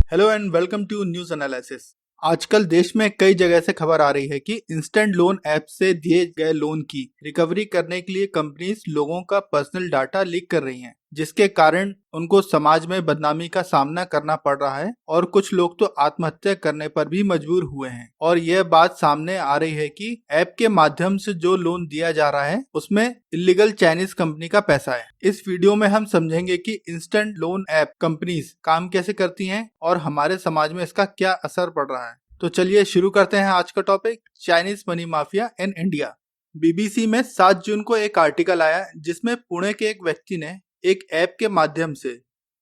Hello and welcome to news analysis. आजकल देश में कई जगह से खबर आ रही है कि इंस्टेंट लोन ऐप से दिए गए लोन की रिकवरी करने के लिए कंपनीज लोगों का पर्सनल डाटा लीक कर रही हैं, जिसके कारण उनको समाज में बदनामी का सामना करना पड़ रहा है और कुछ लोग तो आत्महत्या करने पर भी मजबूर हुए हैं। और यह बात सामने आ रही है कि ऐप के माध्यम से जो लोन दिया जा रहा है उसमें इलीगल चाइनीज कंपनी का पैसा है। इस वीडियो में हम समझेंगे कि इंस्टेंट लोन ऐप कंपनीज काम कैसे करती हैं और हमारे समाज में इसका क्या असर पड़ रहा है। तो चलिए शुरू करते हैं आज का topic, Chinese money mafia in India. BBC में 7 जून को एक आर्टिकल आया जिसमें पुणे के एक व्यक्ति ने एक ऐप के माध्यम से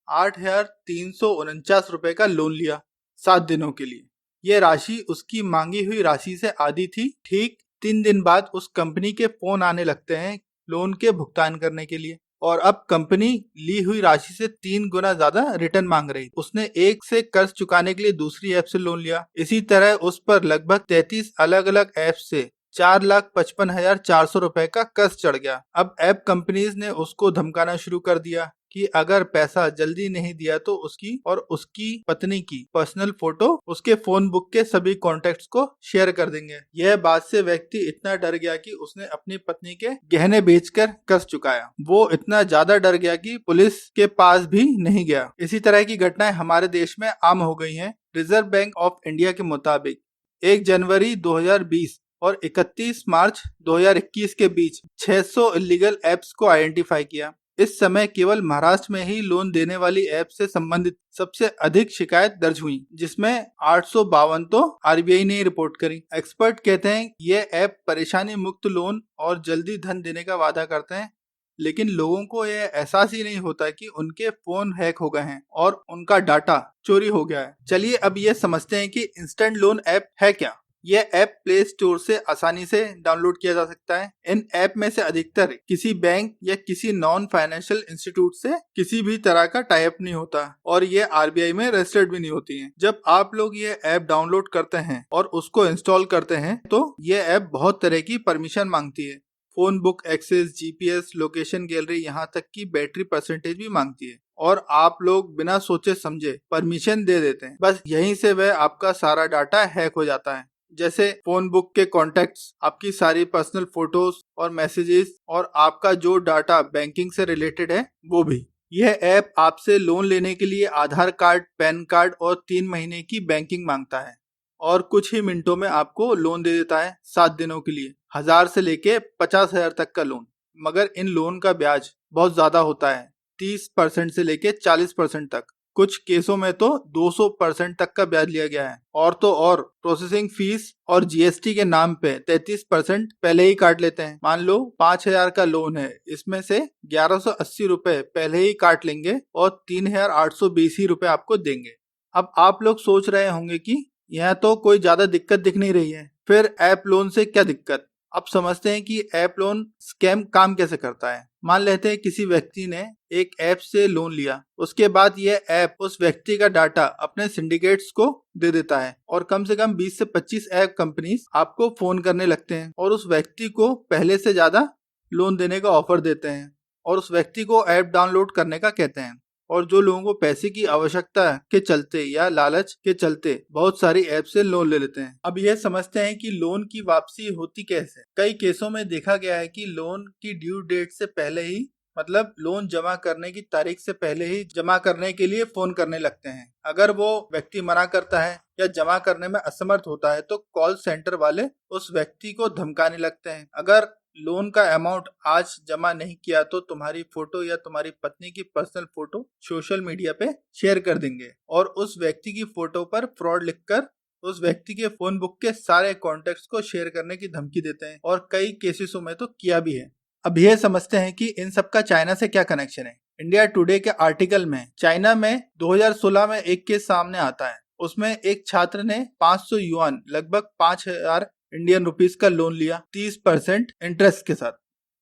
8,349 रुपए का लोन लिया 7 दिनों के लिए। यह राशि उसकी मांगी हुई राशि से आधी थी। ठीक 3 दिन बाद उस कंपनी के फोन आने लगते हैं लोन के भुगतान करने के लिए, और अब कंपनी ली हुई राशि से 3 गुना ज्यादा रिटर्न मांग रही। उसने एक से कर्ज चुकाने के लिए दूसरी ऐप से लोन लिया। इसी तरह उस पर लगभग 33 अलग अलग ऐप से 4,55,400 रुपए का कर्ज चढ़ गया। अब ऐप कंपनीज ने उसको धमकाना शुरू कर दिया कि अगर पैसा जल्दी नहीं दिया तो उसकी और उसकी पत्नी की पर्सनल फोटो उसके फोन बुक के सभी कॉन्टेक्ट्स को शेयर कर देंगे। यह बात से व्यक्ति इतना डर गया कि उसने अपनी पत्नी के गहने बेचकर कर्ज चुकाया। वो इतना ज्यादा डर गया कि पुलिस के पास भी नहीं गया। इसी तरह की घटनाएं हमारे देश में आम हो गई हैं। रिजर्व बैंक ऑफ इंडिया के मुताबिक 1 जनवरी 2020 और 31 मार्च 2021 के बीच 600 इलीगल एप्स को आइडेंटिफाई किया। इस समय केवल महाराष्ट्र में ही लोन देने वाली ऐप से संबंधित सबसे अधिक शिकायत दर्ज हुई, जिसमें 852 तो आरबीआई ने रिपोर्ट करी। एक्सपर्ट कहते हैं ये ऐप परेशानी मुक्त लोन और जल्दी धन देने का वादा करते हैं, लेकिन लोगों को यह एहसास ही नहीं होता कि उनके फोन हैक हो गए हैं और उनका डाटा चोरी हो गया है। चलिए अब ये समझते हैं कि इंस्टेंट लोन ऐप है क्या। यह ऐप प्ले स्टोर से आसानी से डाउनलोड किया जा सकता है। इन ऐप में से अधिकतर किसी बैंक या किसी नॉन फाइनेंशियल इंस्टीट्यूट से किसी भी तरह का टाई अप नहीं होता और ये आरबीआई में रजिस्टर्ड भी नहीं होती हैं। जब आप लोग ये ऐप डाउनलोड करते हैं और उसको इंस्टॉल करते हैं तो ये ऐप बहुत तरह की परमिशन मांगती है। Phone book access, GPS, location gallery, यहाँ तक की बैटरी परसेंटेज भी मांगती है, और आप लोग बिना सोचे समझे परमिशन दे देते हैं। बस यहीं से वह आपका सारा डाटा हैक हो जाता है। जैसे फोन बुक के कॉन्टेक्ट्स, आपकी सारी पर्सनल फोटोज और मैसेजेस, और आपका जो डाटा बैंकिंग से रिलेटेड है वो भी। यह ऐप आपसे लोन लेने के लिए आधार कार्ड, पैन कार्ड और 3 महीने की बैंकिंग मांगता है और कुछ ही मिनटों में आपको लोन दे देता है 7 दिनों के लिए, 1000 से लेके 50,000 तक का लोन। मगर इन लोन का ब्याज बहुत ज्यादा होता है, 30% से लेके 40% तक। कुछ केसों में तो 200% तक का ब्याज लिया गया है। और तो और प्रोसेसिंग फीस और जीएसटी के नाम पे 33% पहले ही काट लेते हैं। मान लो 5,000 का लोन है, इसमें से 1180 रुपए पहले ही काट लेंगे और 3,820 ही रुपए आपको देंगे। अब आप लोग सोच रहे होंगे कि यहाँ तो कोई ज्यादा दिक्कत दिख नहीं रही है, फिर ऐप लोन से क्या दिक्कत। अब समझते हैं कि ऐप लोन स्कैम काम कैसे करता है। मान लेते हैं किसी व्यक्ति ने एक ऐप से लोन लिया, उसके बाद यह ऐप उस व्यक्ति का डाटा अपने सिंडिकेट्स को दे देता है और कम से कम 20 से 25 ऐप कंपनीज आपको फोन करने लगते हैं और उस व्यक्ति को पहले से ज्यादा लोन देने का ऑफर देते हैं और उस व्यक्ति को ऐप डाउनलोड करने का कहते हैं। और जो लोगों को पैसे की आवश्यकता के चलते या लालच के चलते बहुत सारी ऐप से लोन ले लेते हैं। अब यह समझते हैं कि लोन की वापसी होती कैसे। कई केसों में देखा गया है कि लोन की ड्यू डेट से पहले ही, मतलब लोन जमा करने की तारीख से पहले ही जमा करने के लिए फोन करने लगते हैं। अगर वो व्यक्ति मना करता है या जमा करने में असमर्थ होता है तो कॉल सेंटर वाले उस व्यक्ति को धमकाने लगते हैं। अगर लोन का अमाउंट आज जमा नहीं किया तो तुम्हारी फोटो या तुम्हारी पत्नी की पर्सनल फोटो सोशल मीडिया पे शेयर कर देंगे और उस व्यक्ति की फोटो पर फ्रॉड लिखकर उस व्यक्ति के फोन बुक के सारे कॉन्टेक्ट्स को शेयर करने की धमकी देते हैं, और कई केसेसों में तो किया भी है। अब यह समझते हैं कि इन सब का चाइना से क्या कनेक्शन है। इंडिया टुडे के आर्टिकल में चाइना में 2016 में एक केस सामने आता है। उसमें एक छात्र ने 500 युआन, लगभग 5,000 इंडियन रुपीस का लोन लिया 30% इंटरेस्ट के साथ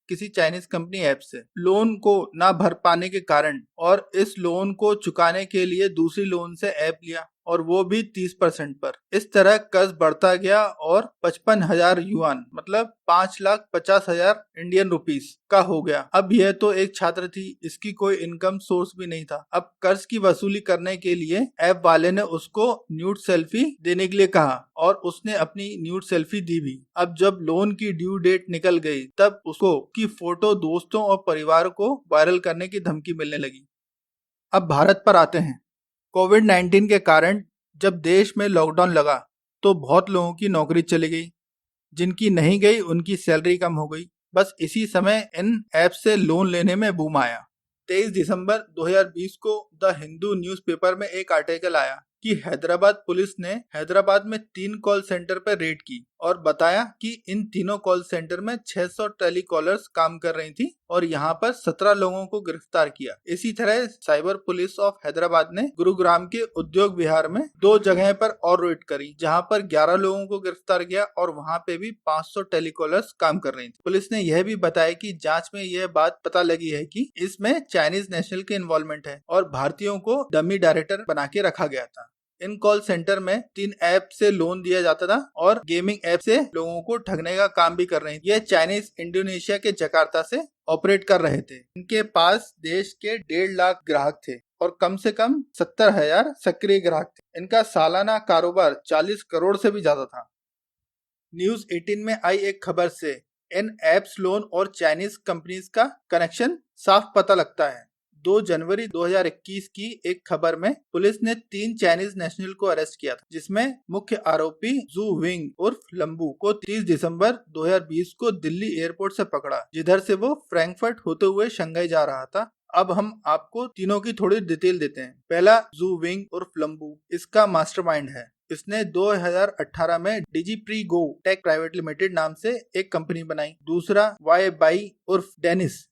किसी चाइनीज कंपनी ऐप से। लोन को ना भर पाने के कारण और इस लोन को चुकाने के लिए दूसरी लोन से ऐप लिया और वो भी 30% पर। इस तरह कर्ज बढ़ता गया और 55,000 युआन मतलब 5,50,000 इंडियन रुपीस का हो गया। अब यह तो एक छात्र थी, इसकी कोई इनकम सोर्स भी नहीं था। अब कर्ज की वसूली करने के लिए ऐप वाले ने उसको न्यूड सेल्फी देने के लिए कहा और उसने अपनी न्यूड सेल्फी दी भी। अब जब लोन की ड्यू डेट निकल गई तब उसको की फोटो दोस्तों और परिवार को वायरल करने की धमकी मिलने लगी। अब भारत पर आते हैं। कोविड-19 के कारण जब देश में लॉकडाउन लगा तो बहुत लोगों की नौकरी चली गई, जिनकी नहीं गई उनकी सैलरी कम हो गई। बस इसी समय इन ऐप से लोन लेने में बूम आया। 23 दिसंबर 2020 को द हिंदू न्यूज़पेपर में एक आर्टिकल आया कि हैदराबाद पुलिस ने हैदराबाद में 3 कॉल सेंटर पर रेड की और बताया कि इन तीनों कॉल सेंटर में 600 टेलीकॉलर्स काम कर रही थी और यहाँ पर 17 लोगों को गिरफ्तार किया। इसी तरह साइबर पुलिस ऑफ हैदराबाद ने गुरुग्राम के उद्योग विहार में 2 जगह पर और रेड करी, जहाँ पर 11 लोगों को गिरफ्तार किया और वहाँ पे भी 500 टेलीकॉलर्स काम कर रही थी। पुलिस ने यह भी बताया कि जांच में यह बात पता लगी है कि इसमें चाइनीज नेशनल के इन्वॉल्वमेंट है और भारतीयों को डमी डायरेक्टर बना के रखा गया था। इन कॉल सेंटर में 3 ऐप से लोन दिया जाता था और गेमिंग ऐप से लोगों को ठगने का काम भी कर रहे थे। ये चाइनीज इंडोनेशिया के जकार्ता से ऑपरेट कर रहे थे। इनके पास देश के 1.5 लाख ग्राहक थे और कम से कम 70,000 सक्रिय ग्राहक थे। इनका सालाना कारोबार 40 करोड़ से भी ज्यादा था। न्यूज 18 में आई एक खबर से इन एप्स लोन और चाइनीज कंपनीज का कनेक्शन साफ पता लगता है। 2 जनवरी 2021 की एक खबर में पुलिस ने 3 चाइनीज नेशनल को अरेस्ट किया था, जिसमें मुख्य आरोपी जू विंग उर्फ लंबू को 30 दिसंबर 2020 को दिल्ली एयरपोर्ट से पकड़ा, जिधर से वो फ्रैंकफर्ट होते हुए शंघाई जा रहा था। अब हम आपको तीनों की थोड़ी डिटेल देते हैं। पहला जू विंग उर्फ लंबू, इसका मास्टरमाइंड है। इसने 2018 में डिजीप्री गो टेक प्राइवेट लिमिटेड नाम से एक कंपनी बनाई। दूसरा वाई बाई उर्फ डेनिस,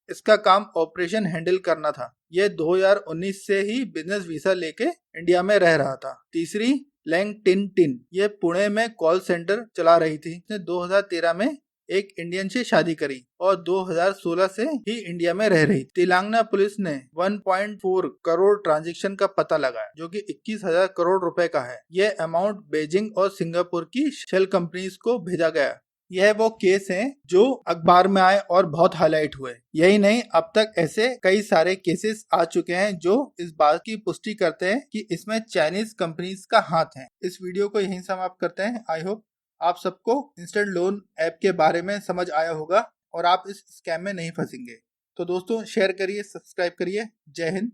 इसका काम ऑपरेशन हैंडल करना था। यह 2019 से ही बिजनेस वीजा लेके इंडिया में रह रहा था। तीसरी लैंग टिन टिन, ये पुणे में कॉल सेंटर चला रही थी। इसने 2013 में एक इंडियन से शादी करी और 2016 से ही इंडिया में रह रही। तेलंगाना पुलिस ने 1.4 करोड़ ट्रांजैक्शन का पता लगाया, जो कि 21,000 करोड़ रुपए का है। यह अमाउंट बीजिंग और सिंगापुर की शेल कंपनीज को भेजा गया। यह वो केस हैं जो अखबार में आए और बहुत हाईलाइट हुए। यही नहीं, अब तक ऐसे कई सारे केसेस आ चुके हैं जो इस बात की पुष्टि करते हैं कि इसमें चाइनीज कंपनीज का हाथ है। इस वीडियो को यहीं समाप्त करते हैं। आई होप आप सबको इंस्टेंट लोन ऐप के बारे में समझ आया होगा और आप इस स्कैम में नहीं फंसेंगे। तो दोस्तों शेयर करिए, सब्सक्राइब करिए। जय हिंद।